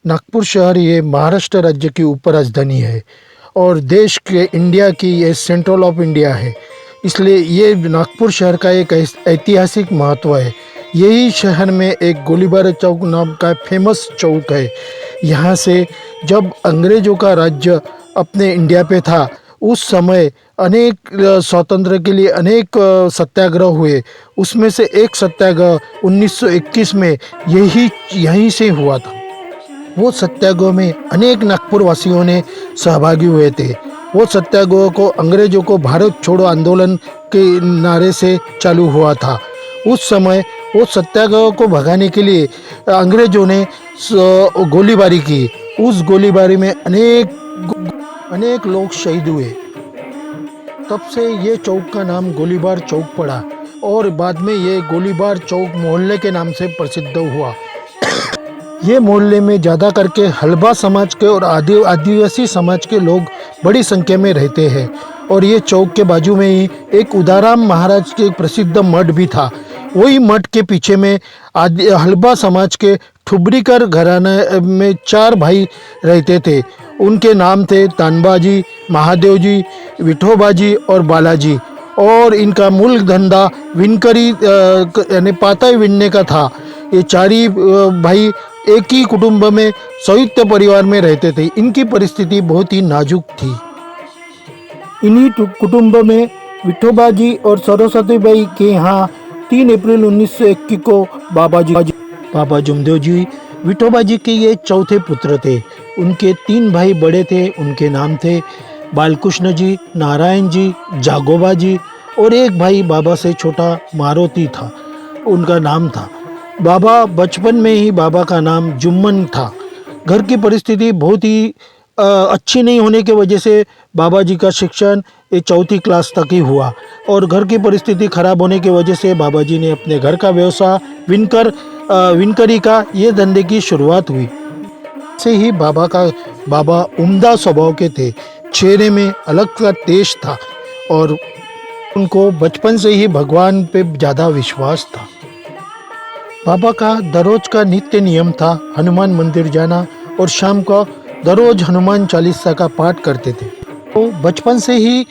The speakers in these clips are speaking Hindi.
नागपुर शहर ये महाराष्ट्र राज्य की उपराजधानी है और देश के इंडिया की ये सेंट्रल ऑफ इंडिया है। इसलिए ये नागपुर शहर का एक ऐतिहासिक महत्व है। यही शहर में एक गोलीबार चौक नाम का फेमस चौक है। यहाँ से जब अंग्रेज़ों का राज्य अपने इंडिया पे था उस समय अनेक स्वातंत्र्य के लिए अनेक सत्याग्रह हुए। उसमें से एक सत्याग्रह 1921 में यहीं से हुआ था। वो सत्याग्रह में अनेक नागपुर वासियों ने सहभागी हुए थे। वो सत्याग्रह को अंग्रेजों को भारत छोड़ो आंदोलन के नारे से चालू हुआ था। उस समय वो सत्याग्रह को भगाने के लिए अंग्रेजों ने गोलीबारी की। उस गोलीबारी में अनेक लोग शहीद हुए। तब से ये चौक का नाम गोलीबार चौक पड़ा और बाद में ये गोलीबार चौक मोहल्ले के नाम से प्रसिद्ध हुआ। ये मोहल्ले में ज़्यादा करके हलबा समाज के और आदिवासी समाज के लोग बड़ी संख्या में रहते हैं। और ये चौक के बाजू में ही एक उदाराम महाराज के प्रसिद्ध मठ भी था। वही मठ के पीछे में हलबा समाज के ठुबरीकर घराने में 4 भाई रहते थे। उनके नाम थे तानबाजी, महादेवजी, विठोबाजी और बालाजी। और इनका मूल धंधा विनकरी यानी पाताई विनने का था। ये 4 भाई एक ही कुटुंब में संयुक्त परिवार में रहते थे। इनकी परिस्थिति बहुत ही नाजुक थी। इन्हीं कुटुंब में विठोबाजी और सरस्वतीबाई के यहाँ 3 अप्रैल 1921 को बाबा जुमदेव जी विठोबाजी के ये चौथे पुत्र थे। उनके 3 भाई बड़े थे। उनके नाम थे बालकृष्ण जी, नारायण जी, जागोबा जी और एक भाई बाबा से छोटा मारुति था, उनका नाम था। बाबा बचपन में ही बाबा का नाम जुम्मन था। घर की परिस्थिति बहुत ही अच्छी नहीं होने की वजह से बाबा जी का शिक्षण ये 4वीं क्लास तक ही हुआ। और घर की परिस्थिति खराब होने की वजह से बाबा जी ने अपने घर का व्यवसाय विनकरी का ये धंधे की शुरुआत हुई। से ही बाबा उम्दा स्वभाव के थे। चेहरे में अलग का तेज था और उनको बचपन से ही भगवान पे ज़्यादा विश्वास था। बाबा का दररोज का नित्य नियम था हनुमान मंदिर जाना और शाम को दररोज हनुमान चालीसा का पाठ करते थे। तो बचपन से ही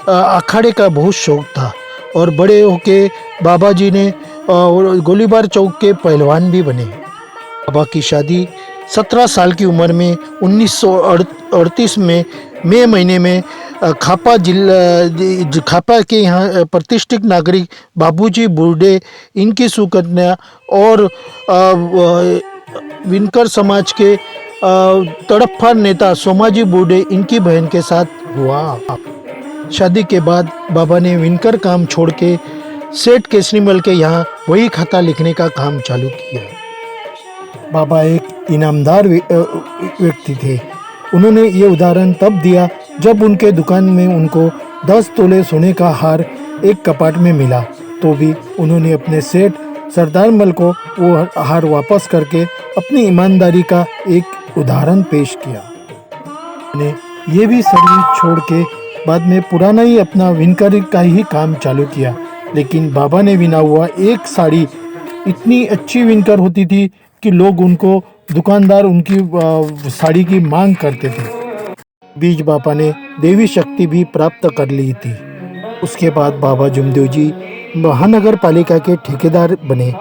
अखाड़े का बहुत शौक था और बड़े होके बाबा जी ने गोलीबार चौक के पहलवान भी बने। बाबा की शादी 17 साल की उम्र में 1938 में मई महीने में खापा के यहाँ प्रतिष्ठित नागरिक बाबूजी बुर्डे, इनकी सुकन्या और विनकर समाज के तड़पफाड़ नेता सोमाजी बुर्डे, इनकी बहन के साथ हुआ। शादी के बाद बाबा ने विनकर काम छोड़ के सेठ केसरीमल के यहाँ वही खाता लिखने का काम चालू किया। बाबा एक इनामदार व्यक्ति थे। उन्होंने ये उदाहरण तब दिया जब उनके दुकान में उनको 10 तोले सोने का हार एक कपाट में मिला, तो भी उन्होंने अपने सेठ सरदार मल को वो हार वापस करके अपनी ईमानदारी का एक उदाहरण पेश किया। उन्होंने ये भी सर्विस छोड़ के बाद में पुराना ही अपना विनकरी का ही काम चालू किया। लेकिन बाबा ने बिना हुआ एक साड़ी इतनी अच्छी विनकर होती थी कि लोग उनको दुकानदार उनकी साड़ी की मांग करते थे। बीच बाबा ने देवी शक्ति भी प्राप्त कर ली थी। उसके बाद बाबा जुमदेव जी महानगर पालिका के ठेकेदार बने।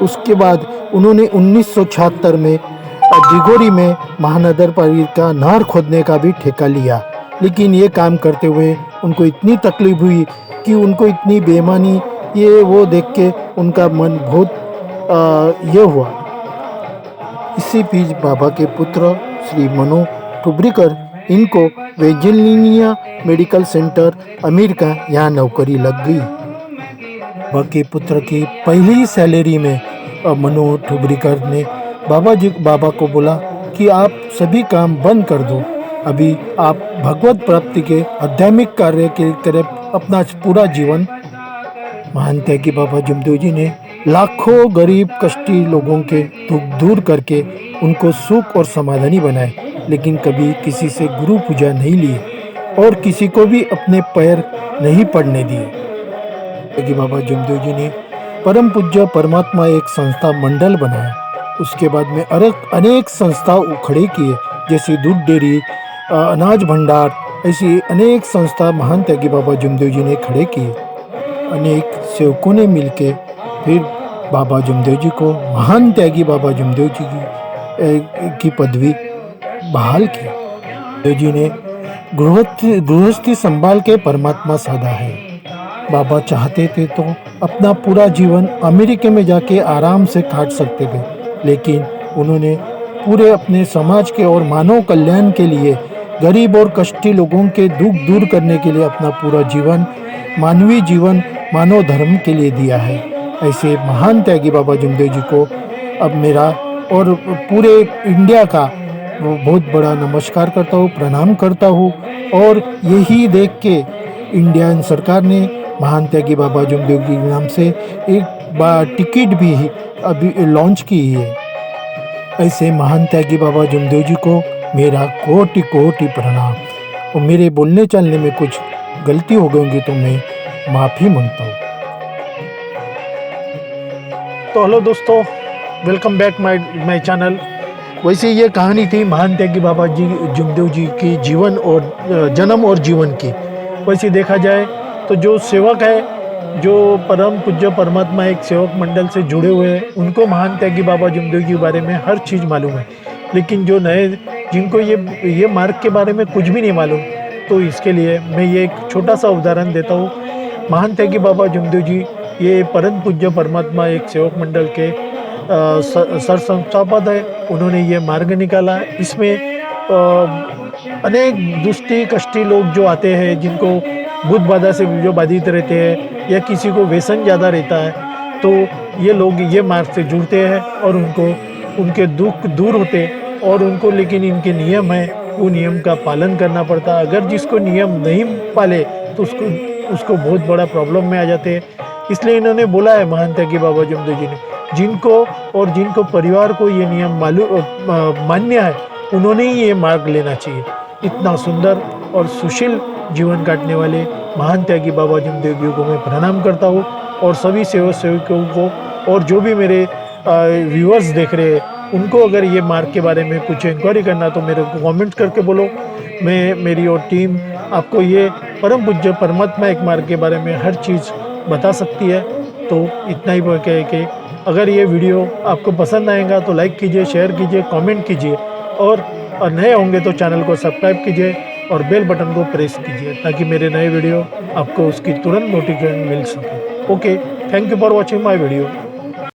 उसके बाद उन्होंने 1976 में दिगोरी में महानगर पालिका नहर खोदने का भी ठेका लिया। लेकिन ये काम करते हुए उनको इतनी तकलीफ हुई कि उनको इतनी बेईमानी वो देख के उनका मन बहुत ये हुआ। इसी बीच बाबा के पुत्र श्री मनो ठुबरीकर, इनको वेजिनिया मेडिकल सेंटर अमेरिका यहाँ नौकरी लग गई। बाबा के पुत्र की पहली सैलरी में मनो ठुबरीकर ने बाबा को बोला कि आप सभी काम बंद कर दो, अभी आप भगवत प्राप्ति के आध्यात्मिक कार्य के तरफ अपना पूरा जीवन। मानते हैं कि बाबा जुमदेव जी ने लाखों गरीब कष्टी लोगों के दुख दूर करके उनको सुख और समाधानी बनाए, लेकिन कभी किसी से गुरु पूजा नहीं ली और किसी को भी अपने पैर नहीं पड़ने दिए। कि बाबा जुमदेव जी ने परम पूज्य परमात्मा एक संस्था मंडल बनाया उसके बाद में अनेक संस्था खड़े किए, जैसे दूध डेयरी, अनाज भंडार, ऐसी अनेक संस्था महान त्यागी बाबा जमदेव जी ने खड़े किए। अनेक सेवकों ने मिलके फिर बाबा जमदेव जी को महान त्यागी बाबा जमदेव जी की पदवी बहाल की। जमदेव जी ने गृहस्थी संभाल के परमात्मा साधा है। बाबा चाहते थे तो अपना पूरा जीवन अमेरिका में जाके आराम से काट सकते थे, लेकिन उन्होंने पूरे अपने समाज के और मानव कल्याण के लिए, गरीब और कष्टी लोगों के दुख दूर करने के लिए अपना पूरा जीवन, मानवीय जीवन, मानव धर्म के लिए दिया है। ऐसे महान त्यागी बाबा जमदेव जी को अब मेरा और पूरे इंडिया का बहुत बड़ा नमस्कार करता हूँ, प्रणाम करता हूँ। और यही देख के इंडियन सरकार ने महान त्यागी बाबा जमदेव जी के नाम से एक टिकट भी अभी लॉन्च की है। ऐसे महान त्यागी बाबा जमदेव जी को मेरा कोटि कोटि प्रणाम। और मेरे बोलने चलने में कुछ गलती हो गई होगी तो मैं माफ़ी मांगता हूँ। तो हेलो दोस्तों, वेलकम बैक माय चैनल। वैसे ये कहानी थी महान त्यागी बाबा जी जमदेव जी की जीवन और जन्म और जीवन की। वैसे देखा जाए तो जो सेवक है, जो परम पूज्य परमात्मा एक सेवक मंडल से जुड़े हुए हैं, उनको महान त्यागी बाबा जमदेव जी के बारे में हर चीज़ मालूम है। लेकिन जो नए, जिनको ये मार्ग के बारे में कुछ भी नहीं मालूम, तो इसके लिए मैं ये एक छोटा सा उदाहरण देता हूँ। महान त्यागी बाबा जमदेव जी ये परम पूज्य परमात्मा एक सेवक मंडल के सर संस्थापक है। उन्होंने ये मार्ग निकाला। इसमें अनेक दुष्टी कष्टी लोग जो आते हैं, जिनको भूत बाधा से जो बाधित रहते हैं या किसी को व्यसन ज़्यादा रहता है, तो ये लोग ये मार्ग से जुड़ते हैं और उनको उनके दुख दूर होते हैं। और उनको लेकिन इनके नियम है, वो नियम का पालन करना पड़ता है। अगर जिसको नियम नहीं पाले तो उसको बहुत बड़ा प्रॉब्लम में आ जाते हैं। इसलिए इन्होंने बोला है महान त्यागी बाबा जमदेव जी ने, जिनको परिवार को ये नियम मान्य है, उन्होंने ही ये मार्ग लेना चाहिए। इतना सुंदर और सुशील जीवन काटने वाले महान त्यागी बाबा जमदेव जी को मैं प्रणाम करता हूँ। और सभी सेवकों को, और जो भी मेरे व्यूअर्स देख रहे हैं, उनको अगर ये मार्ग के बारे में कुछ इंक्वायरी करना तो मेरे को कमेंट करके बोलो। मेरी और टीम आपको ये परम पूज्य परमात्मा एक मार्ग के बारे में हर चीज़ बता सकती है। तो इतना ही कह के अगर ये वीडियो आपको पसंद आएगा तो लाइक कीजिए, शेयर कीजिए, कमेंट कीजिए। और नए होंगे तो चैनल को सब्सक्राइब कीजिए और बेल बटन को प्रेस कीजिए, ताकि मेरे नए वीडियो आपको उसकी तुरंत नोटिफिकेशन मिल सके। Okay, thank you for watching my video.